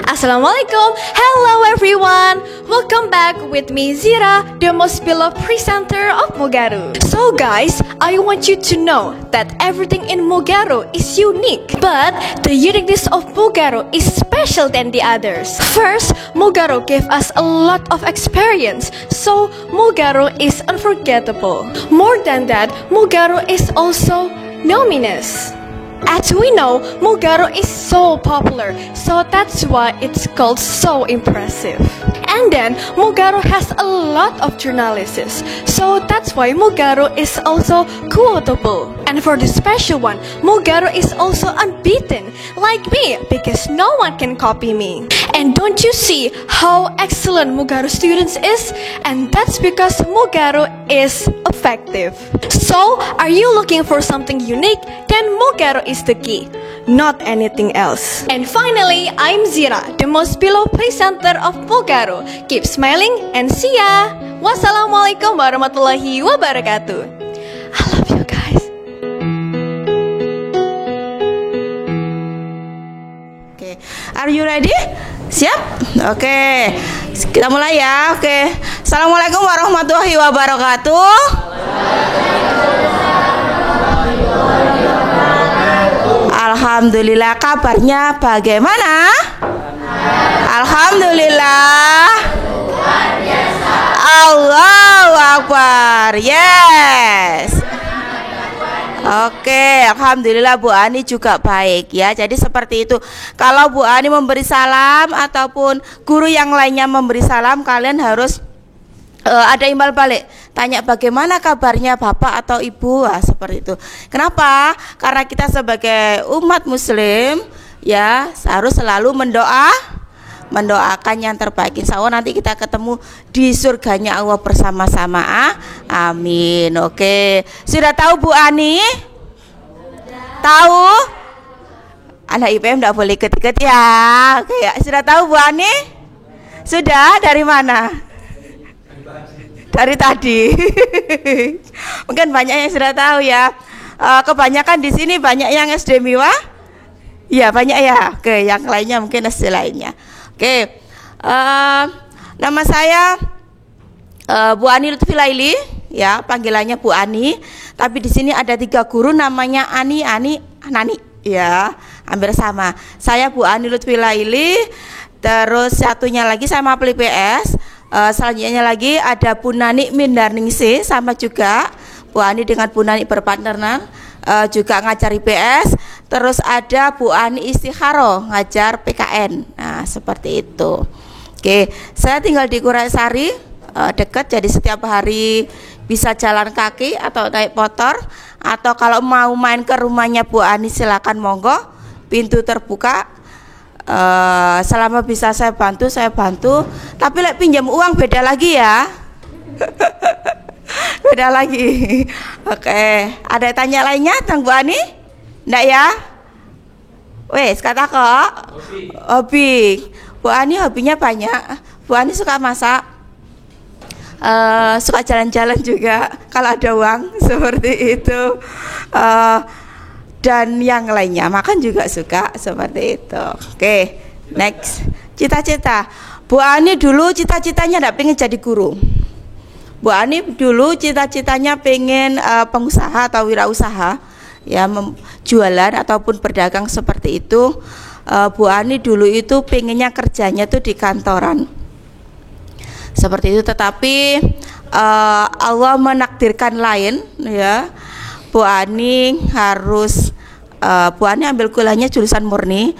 Assalamualaikum, hello everyone. Welcome back with me Zira, the most beloved presenter of Mogaru. So guys, I want you to know that everything in Mogaru is unique, but the uniqueness of Mogaru is special than the others. First, Mogaru gave us a lot of experience, so Mogaru is unforgettable. More than that, Mogaru is also luminous. As we know, Mogaru is so popular, so that's why it's called so impressive. And then, Mogaru has a lot of journalists, so that's why Mogaru is also quotable. And for the special one, Mogaru is also unbeaten, like me, because no one can copy me. And don't you see how excellent Mogaru students is? And that's because Mogaru is effective. So, are you looking for something unique? Then Mogaru is the key, not anything else. And finally, I'm Zira, the most beloved presenter of Mogaru. Keep smiling and see ya. Wassalamualaikum warahmatullahi wabarakatuh. I love you guys. Okay, are you ready? Siap? Oke, kita mulai ya. Oke, Assalamualaikum warahmatullahi wabarakatuh. Alhamdulillah, kabarnya bagaimana? Alhamdulillah. Allahu Akbar. Yes. Oke, alhamdulillah Bu Ani juga baik ya. Jadi seperti itu. Kalau Bu Ani memberi salam ataupun guru yang lainnya memberi salam, kalian harus ada imbal balik, tanya bagaimana kabarnya bapak atau ibu, seperti itu. Kenapa? Karena kita sebagai umat muslim ya harus selalu mendoakan yang terbaik. Insya Allah nanti kita ketemu di surganya Allah bersama-sama. Amin. Oke, sudah tahu Bu Ani? Tahu? Anak IPM tidak boleh ikut-ikut ya. Oke, sudah tahu Bu Ani? Sudah? Dari mana? Dari tadi. Mungkin banyak yang sudah tahu ya. Kebanyakan di sini banyak yang SD MIWA. Iya, banyak ya. Oke, yang lainnya mungkin SD lainnya. Oke. Nama saya Bu Ani Lutfi Laili ya, panggilannya Bu Ani. Tapi di sini ada 3 guru namanya Ani, Nani ya, hampir sama. Saya Bu Ani Lutfi Laili. Terus satunya lagi saya mapel IPS. Selanjutnya lagi ada Bu Nani Mindarningsih, sama juga Bu Ani dengan Bu Nani berpartneran juga ngajar IPS. Terus ada Bu Ani Istikharo ngajar PKN. Nah, seperti itu. Oke, saya tinggal di Kuraisari, dekat, jadi setiap hari bisa jalan kaki atau naik motor, atau kalau mau main ke rumahnya Bu Ani silakan monggo, pintu terbuka. Selama bisa saya bantu, tapi pinjam uang beda lagi ya. Beda lagi. Oke, ada tanya lainnya tentang Bu Ani? Enggak ya? Wes, kata kok hobi. Bu Ani hobinya banyak. Bu Ani suka masak, suka jalan-jalan juga kalau ada uang, seperti itu. Dan yang lainnya, makan juga suka, seperti itu. Oke, next. Cita-cita Bu Ani dulu cita-citanya tidak pengen jadi guru. Bu Ani dulu cita-citanya pengen pengusaha atau wirausaha ya, jualan ataupun berdagang seperti itu. Bu Ani dulu itu pengennya kerjanya tuh di kantoran seperti itu, tetapi Allah menakdirkan lain ya. Bu Ani harus Bu Ani ambil kuliahnya jurusan murni,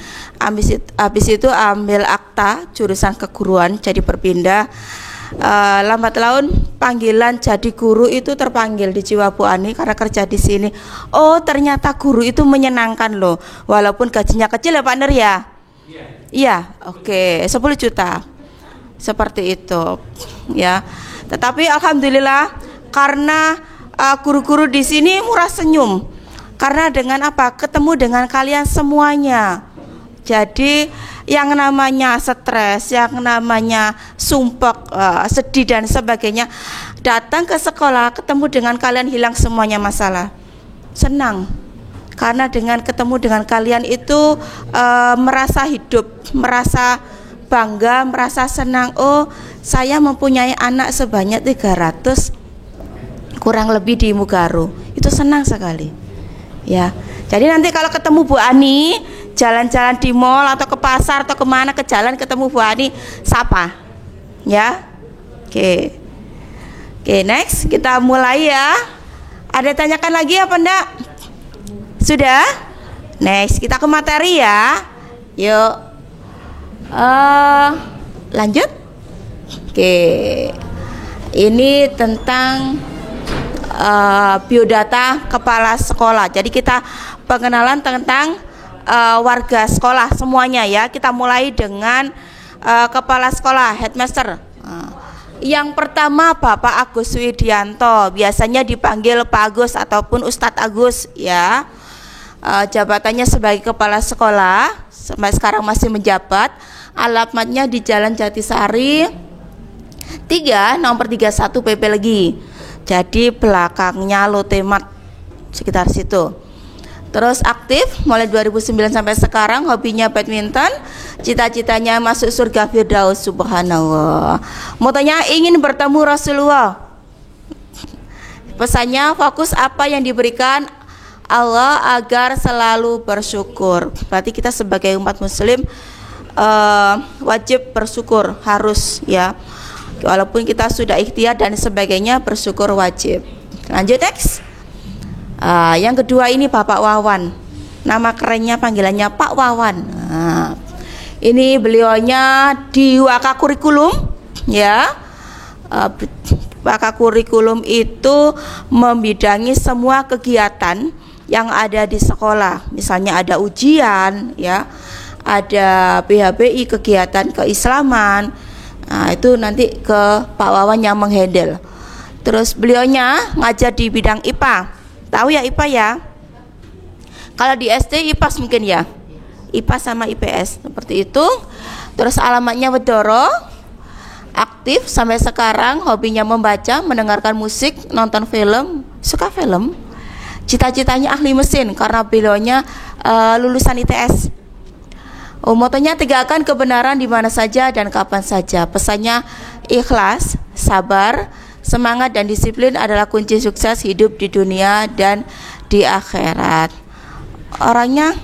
habis itu ambil akta jurusan keguruan, jadi berpindah. Lambat laun panggilan jadi guru itu terpanggil di jiwa Bu Ani karena kerja di sini. Oh, ternyata guru itu menyenangkan loh, walaupun gajinya kecil ya Pak Ner ya. Iya, oke, 10 juta seperti itu ya. Tetapi alhamdulillah karena guru-guru di sini murah senyum. Karena dengan apa? Ketemu dengan kalian semuanya. Jadi yang namanya stres, yang namanya sumpek, sedih dan sebagainya, datang ke sekolah ketemu dengan kalian hilang semuanya masalah. Senang. Karena dengan ketemu dengan kalian itu merasa hidup, merasa bangga, merasa senang. Oh, saya mempunyai anak sebanyak 300 kurang lebih di Mugaru. Itu senang sekali. Ya. Jadi nanti kalau ketemu Bu Ani, jalan-jalan di mall atau ke pasar atau kemana, ke jalan ketemu Bu Ani, sapa. Ya. Oke. Oke, next kita mulai ya. Ada tanyakan lagi apa enggak? Sudah? Next, kita ke materi ya. Yuk. Lanjut. Oke. Ini tentang biodata kepala sekolah. Jadi kita pengenalan tentang warga sekolah semuanya ya. Kita mulai dengan kepala sekolah, headmaster. Yang pertama Bapak Agus Widianto, biasanya dipanggil Pak Agus ataupun Ustadz Agus ya. Jabatannya sebagai kepala sekolah, sampai sekarang masih menjabat. Alamatnya di Jalan Jatisari 3 nomor 31 PP Legi. Jadi belakangnya Lotemat, sekitar situ. Terus aktif mulai 2009 sampai sekarang, hobinya badminton, cita-citanya masuk surga Firdaus, subhanallah. Motonya ingin bertemu Rasulullah. Pesannya fokus apa yang diberikan Allah agar selalu bersyukur. Berarti kita sebagai umat muslim wajib bersyukur, harus ya. Walaupun kita sudah ikhtiar dan sebagainya, bersyukur wajib. Lanjut next. Yang kedua ini Bapak Wawan. Nama kerennya panggilannya Pak Wawan. Ini beliaunya di Waka Kurikulum ya. Waka Kurikulum itu membidangi semua kegiatan yang ada di sekolah. Misalnya ada ujian ya, ada PHBI, kegiatan keislaman. Itu nanti ke Pak Wawan yang menghandle. Terus beliaunya ngajar di bidang IPA. Tahu ya IPA ya? Kalau di SD IPAS mungkin ya, IPA sama IPS seperti itu. Terus alamatnya Wedoro. Aktif sampai sekarang, hobinya membaca, mendengarkan musik, nonton film, suka film. Cita-citanya ahli mesin karena beliaunya lulusan ITS. Motonya tegakkan kebenaran di mana saja dan kapan saja. Pesannya ikhlas, sabar, semangat dan disiplin adalah kunci sukses hidup di dunia dan di akhirat. Orangnya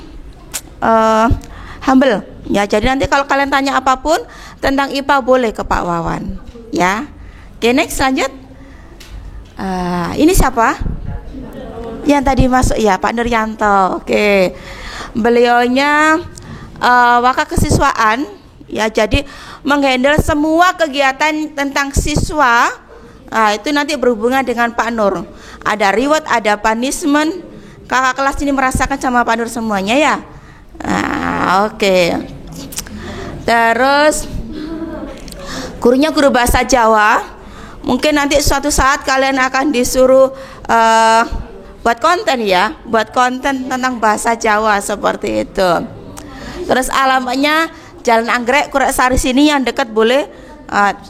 humble ya. Jadi nanti kalau kalian tanya apapun tentang IPA boleh ke Pak Wawan ya. Oke, next lanjut. Ini siapa? Yang tadi masuk ya, Pak Nuryanto. Oke. Beliaunya Waka Kesiswaan ya. Jadi menghandle semua kegiatan tentang siswa. Itu nanti berhubungan dengan Pak Nur. Ada reward, ada punishment. Kakak kelas ini merasakan sama Pak Nur semuanya ya. Oke. Terus gurunya guru bahasa Jawa. Mungkin nanti suatu saat kalian akan disuruh buat konten ya, buat konten tentang bahasa Jawa seperti itu. Terus alamatnya Jalan Anggrek, Kureksari sini yang dekat boleh.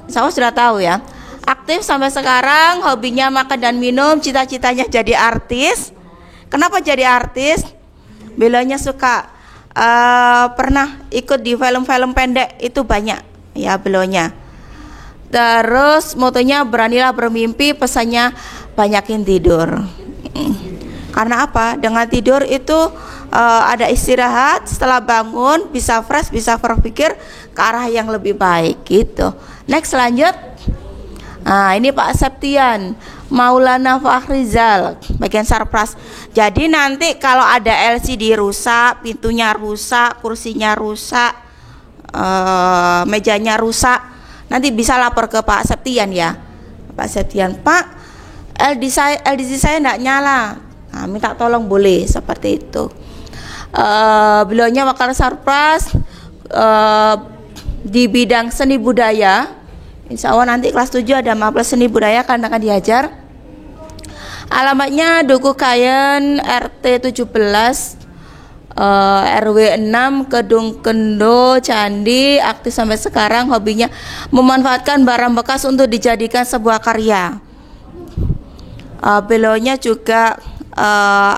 Saya sudah tahu ya. Aktif sampai sekarang, hobinya makan dan minum, cita-citanya jadi artis. Kenapa jadi artis? Belanya suka pernah ikut di film-film pendek, itu banyak ya belanya. Terus motonya beranilah bermimpi, pesannya banyakin tidur. Karena apa? Dengan tidur itu ada istirahat, setelah bangun bisa fresh, bisa berpikir ke arah yang lebih baik gitu. Next lanjut. Ini Pak Septian Maulana Fahrizal, bagian sarpras. Jadi nanti kalau ada LCD rusak, pintunya rusak, kursinya rusak, mejanya rusak, nanti bisa lapor ke Pak Septian ya. Pak Septian, Pak LDC saya enggak nyala. Minta tolong boleh seperti itu. Beliaunya wakil sarpras di bidang seni budaya. Insya Allah nanti kelas 7 ada mapel seni budaya akan diajar. Alamatnya Duku Kayen RT 17 RW 6 Kedung Kendo Candi. Aktif sampai sekarang, hobinya memanfaatkan barang bekas untuk dijadikan sebuah karya. Beliaunya juga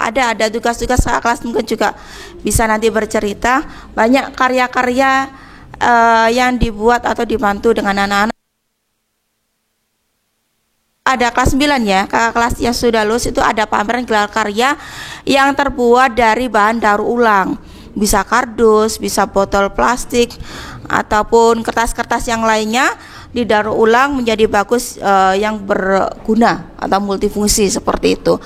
ada tugas-tugas kakak kelas, mungkin juga bisa nanti bercerita. Banyak karya-karya yang dibuat atau dibantu dengan anak-anak. Ada kelas 9 ya, kakak kelas yang sudah lulus itu ada pameran gelar karya yang terbuat dari bahan daur ulang. Bisa kardus, bisa botol plastik, ataupun kertas-kertas yang lainnya didaur ulang menjadi bagus, yang berguna atau multifungsi seperti itu.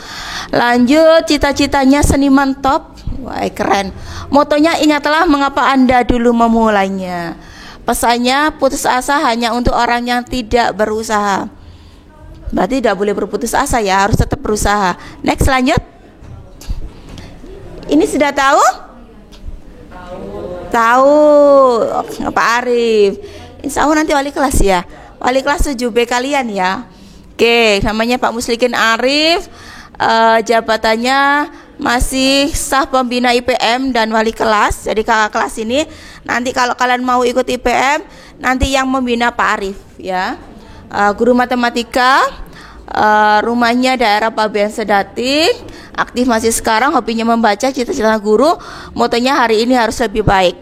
Lanjut, cita-citanya seniman top. Wah, keren. Motonya, ingatlah mengapa Anda dulu memulainya. Pesannya, putus asa hanya untuk orang yang tidak berusaha. Berarti tidak boleh berputus asa ya, harus tetap berusaha. Next, lanjut. Ini sudah tahu? Tahu. Pak Arif. Insya Allah nanti wali kelas ya. Wali kelas 7B kalian ya. Oke, namanya Pak Muslikin Arif. Jabatannya masih staf pembina IPM dan wali kelas. Jadi kakak kelas ini nanti kalau kalian mau ikut IPM, nanti yang membina Pak Arif ya. Guru matematika, rumahnya daerah Pabean Sedating, aktif masih sekarang, hobinya membaca, cita-cita guru, motonya hari ini harus lebih baik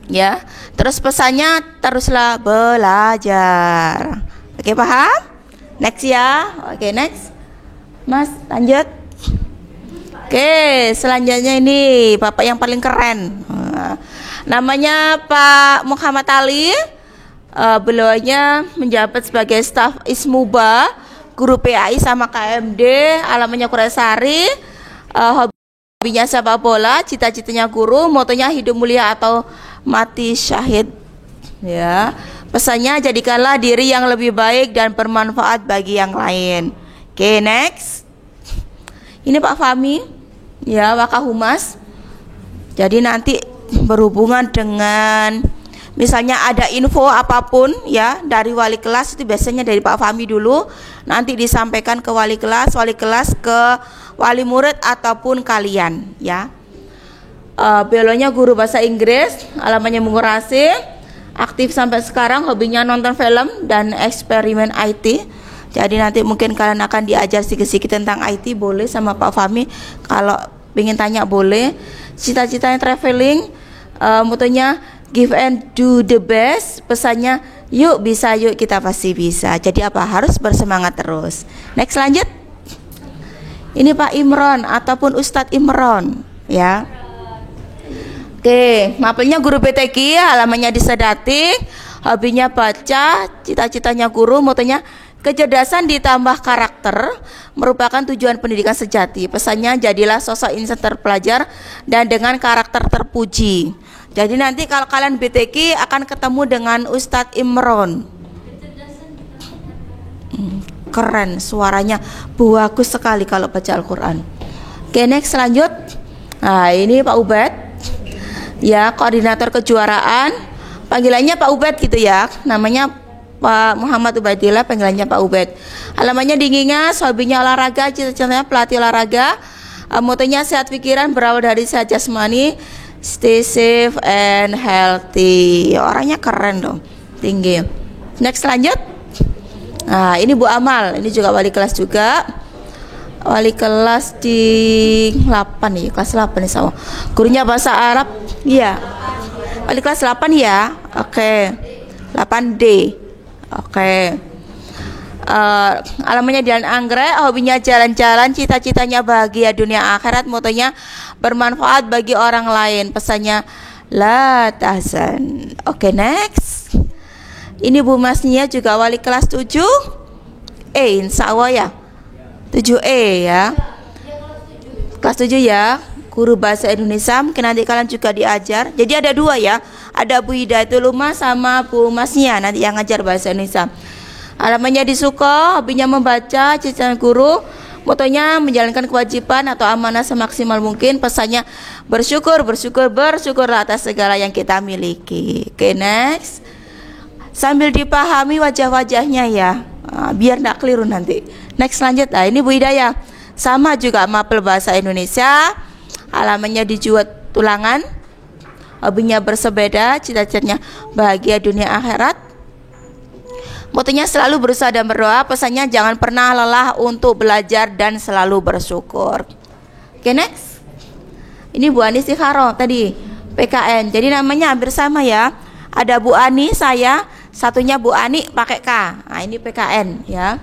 ya. Terus pesannya, teruslah belajar. Oke, paham? Next ya. Oke, next Mas, lanjut. Oke, selanjutnya ini bapak yang paling keren, namanya Pak Muhammad Ali. Beliaunya menjabat sebagai staf Ismuba, guru PAI sama KMD, alamatnya Kurasari. Hobinya sepak bola, cita-citanya guru, motonya hidup mulia atau mati syahid ya. Pesannya, jadikanlah diri yang lebih baik dan bermanfaat bagi yang lain. Oke, next. Ini Pak Fahmi ya, Wakahumas. Jadi nanti berhubungan dengan misalnya ada info apapun ya dari wali kelas, itu biasanya dari Pak Fahmi dulu, nanti disampaikan ke wali kelas ke wali murid ataupun kalian ya. Beliaunya guru bahasa Inggris, alamatnya Mengurasi, aktif sampai sekarang, hobinya nonton film dan eksperimen IT. Jadi nanti mungkin kalian akan diajar sedikit-sedikit tentang IT, boleh sama Pak Fahmi, kalau ingin tanya boleh. Cita-citanya traveling, motonya give and do the best. Pesannya, yuk bisa, yuk kita pasti bisa. Jadi apa, harus bersemangat terus. Next, lanjut. Ini Pak Imron ataupun Ustadz Imron ya. Oke, mapelnya guru BTQ, alamatnya di Sedating, hobinya baca, cita-citanya guru, motonya kecerdasan ditambah karakter merupakan tujuan pendidikan sejati. Pesannya, jadilah sosok insan terpelajar dan dengan karakter terpuji. Jadi nanti kalau kalian BTQ akan ketemu dengan Ustadz Imron. Keren, suaranya bagus sekali kalau baca Al-Quran. Oke, next, lanjut. Nah, ini Pak Ubed ya, koordinator kejuaraan. Panggilannya Pak Ubed gitu ya. Namanya Pak Muhammad Ubaidillah, panggilannya Pak Ubed. Alamatnya di Ngingas, hobinya olahraga, cita-citanya pelatih olahraga. Motonya sehat pikiran berawal dari sehat jasmani, stay safe and healthy. Orangnya keren dong, tinggi. Next, lanjut. Nah, ini Bu Amal, ini juga wali kelas juga. Wali kelas di 8 nih, kelas 8 nih sama. Gurunya bahasa Arab. Iya. Wali kelas 8 ya. Oke. 8D. Oke. Alamatnya Jalan Anggrek, hobinya jalan-jalan, cita-citanya bahagia dunia akhirat, motonya bermanfaat bagi orang lain. Pesannya, la tahzan. Oke, next. Ini Bu Masnia juga wali kelas 7 insya Allah ya, 7E ya, kelas 7 ya, guru bahasa Indonesia. Mungkin nanti kalian juga diajar. Jadi ada dua ya, ada Bu Hidayatul Umah sama Bu Masnia nanti yang ngajar bahasa Indonesia. Alamatnya di Suko, hobinya membaca, cita-cita guru, motonya menjalankan kewajiban atau amanah semaksimal mungkin. Pesannya, bersyukurlah atas segala yang kita miliki. Oke, next. Sambil dipahami wajah-wajahnya ya, biar tidak keliru nanti. Next, lanjut. Nah, ini Bu Hidayah, sama juga mapel bahasa Indonesia, alamatnya di Juwet Tulangan, hobinya bersepeda, cita-citanya bahagia dunia akhirat, motonya selalu berusaha dan berdoa. Pesannya, jangan pernah lelah untuk belajar dan selalu bersyukur. Oke, next. Ini Bu Anis Ikharo tadi PKN, jadi namanya hampir sama ya. Ada Bu Ani, saya, satunya Bu Ani pakai K. Nah, ini PKN ya.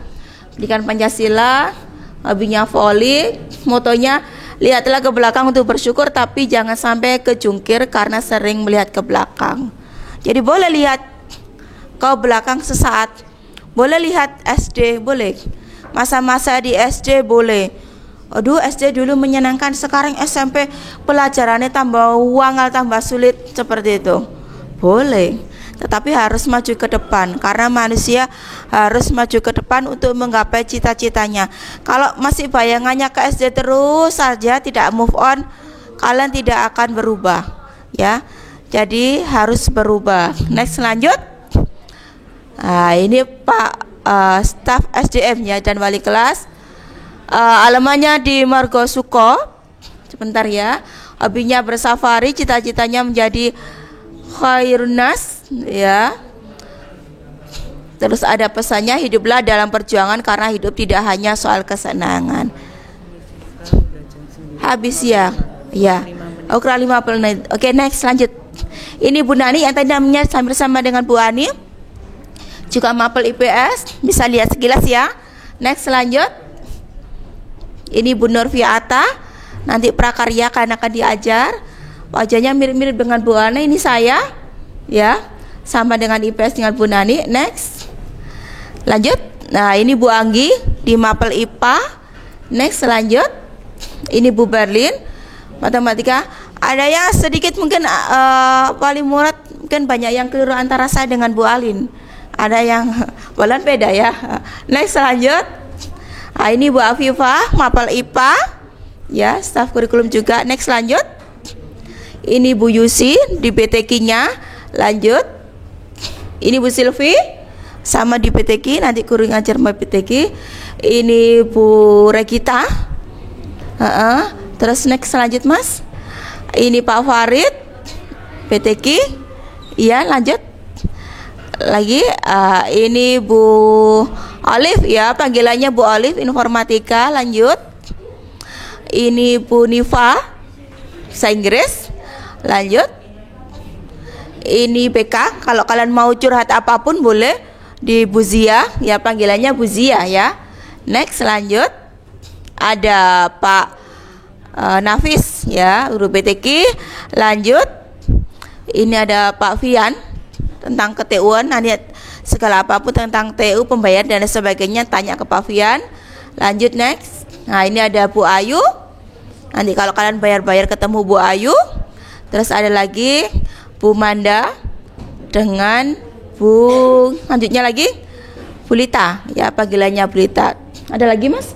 Pendidikan Pancasila, hobinya volley, motonya lihatlah ke belakang untuk bersyukur tapi jangan sampai kejungkir karena sering melihat ke belakang. Jadi boleh lihat ke belakang sesaat. Boleh lihat SD, boleh. Masa-masa di SD boleh. Aduh, SD dulu menyenangkan, sekarang SMP pelajarannya tambah wangal, tambah sulit, seperti itu. Boleh. Tetapi harus maju ke depan karena manusia harus maju ke depan untuk menggapai cita-citanya. Kalau masih bayangannya ke SD terus saja tidak move on, kalian tidak akan berubah ya. Jadi harus berubah. Next, lanjut. Nah, ini Pak staf SDM ya dan wali kelas. Alamannya di Margosuko. Sebentar ya. Hobinya bersafari, cita-citanya menjadi khairunnas ya. Terus ada pesannya, hiduplah dalam perjuangan karena hidup tidak hanya soal kesenangan. Habis ya. Ya. Kurang 50 menit. Oke, next, lanjut. Ini Bu Nani yang tadi namanya bersama dengan Bu Ani. Juga mapel IPS, bisa lihat sekilas ya. Next, lanjut. Ini Bu Nurfiata, nanti prakarya karena akan diajar. Wajahnya mirip-mirip dengan Bu Ana, ini saya ya, sama dengan IPS dengan Bu Nani. Next, lanjut. Nah, ini Bu Anggi di mapel IPA. Next, lanjut. Ini Bu Berlin matematika. Ada yang sedikit mungkin Wali Murad mungkin banyak yang keliru antara saya dengan Bu Alin. Ada yang walan beda ya. Next, lanjut. Nah, ini Bu Afifah mapel IPA ya, staf kurikulum juga. Next, lanjut. Ini Bu Yusi di PTK-nya. Lanjut. Ini Bu Silvi sama di PTK, nanti guru ngajar PTK. Ini Bu Regita. Terus next, lanjut Mas. Ini Pak Farid PTK. Iya, lanjut. Lagi ini Bu Olive ya, panggilannya Bu Olive informatika. Lanjut. Ini Bu Nifa bahasa Inggris. Lanjut. Ini BK, kalau kalian mau curhat apapun boleh di Bu Zia ya, panggilannya Bu Zia ya. Next, lanjut. Ada Pak Nafis ya, guru BTK. Lanjut. Ini ada Pak Fian tentang KTU-an, nanti segala apapun tentang TU, pembayaran dan sebagainya tanya ke Pak Fian. Lanjut, next. Nah, ini ada Bu Ayu. Nanti kalau kalian bayar-bayar ketemu Bu Ayu. Terus ada lagi Bu Manda dengan Bu, lanjutnya lagi Bu Lita ya, panggilannya Bu Lita. Ada lagi Mas?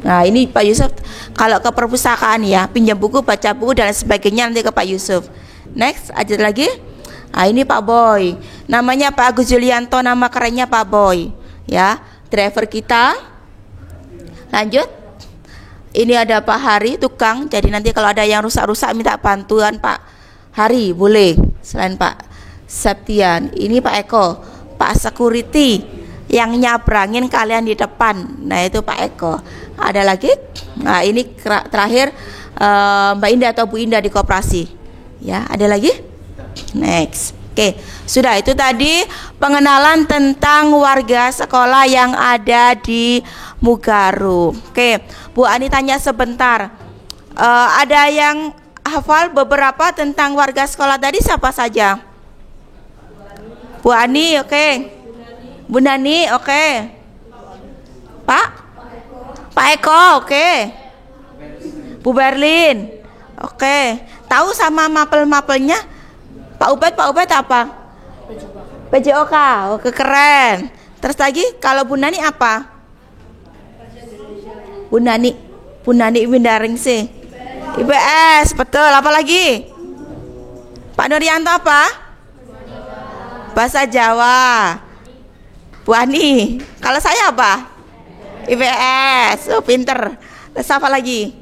Nah, ini Pak Yusuf kalau ke perpustakaan ya, pinjam buku, baca buku dan sebagainya nanti ke Pak Yusuf. Next, ada lagi. Nah, ini Pak Boy, namanya Pak Agus Julianto, nama kerennya Pak Boy ya, driver kita. Lanjut. Ini ada Pak Hari, tukang. Jadi nanti kalau ada yang rusak-rusak minta bantuan Pak Hari, boleh. Selain Pak Septian, ini Pak Eko, Pak Security yang nyabrangin kalian di depan. Nah, itu Pak Eko. Ada lagi. Nah, ini terakhir Mbak Indah atau Bu Indah di koperasi. Ya, ada lagi? Next. Oke, sudah, itu tadi pengenalan tentang warga sekolah yang ada di Mugaru. Oke, Bu Ani tanya sebentar. Ada yang hafal beberapa tentang warga sekolah tadi, siapa saja? Bu Ani, oke. Bu Nani, oke. Pak Eko, oke. Bu Berlin, oke. Tahu sama mapel-mapelnya? Pak Ubed apa? PJOK, oke, keren. Terus lagi, kalau Bu Nani apa? Bu Nani Windaring sih. IPS, betul. Apa lagi? Pak Nuryanto apa? Bahasa Jawa. Bu Ani, kalau saya apa? IPS, oh pinter. Terus apa lagi?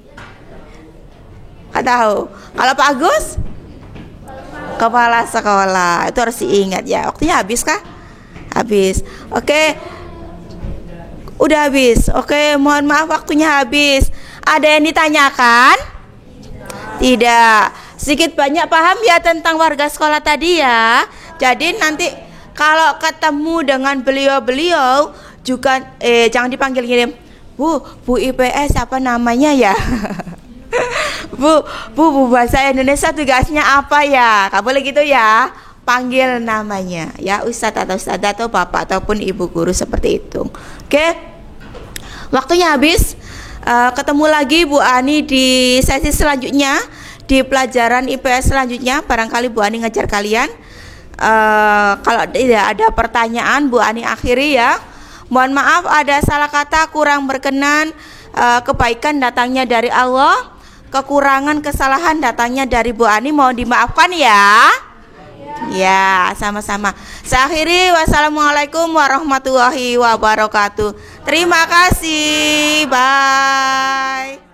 Nggak tahu. Kalau Pak Agus? Kepala sekolah. Itu harus diingat ya. Waktunya habis kah? Habis. Oke. Udah habis. Oke, mohon maaf waktunya habis. Ada yang ditanyakan? Tidak. sedikit banyak paham ya tentang warga sekolah tadi ya. Jadi nanti kalau ketemu dengan beliau-beliau juga jangan dipanggil gini, Bu IPS apa namanya ya? Bu bahasa Indonesia tugasnya apa ya? Gak boleh gitu ya. Panggil namanya ya, Ustadz atau Ustadzah atau Bapak ataupun Ibu guru seperti itu. Oke. Waktunya habis. Ketemu lagi Bu Ani di sesi selanjutnya, di pelajaran IPS selanjutnya. Barangkali Bu Ani ngajar kalian. Kalau tidak ada pertanyaan, Bu Ani akhiri ya. Mohon maaf ada salah kata, kurang berkenan. Kebaikan datangnya dari Allah, kekurangan kesalahan datangnya dari Bu Ani, mohon dimaafkan ya. Ya, sama-sama. Saya akhiri, wassalamualaikum warahmatullahi wabarakatuh. Terima kasih. Bye.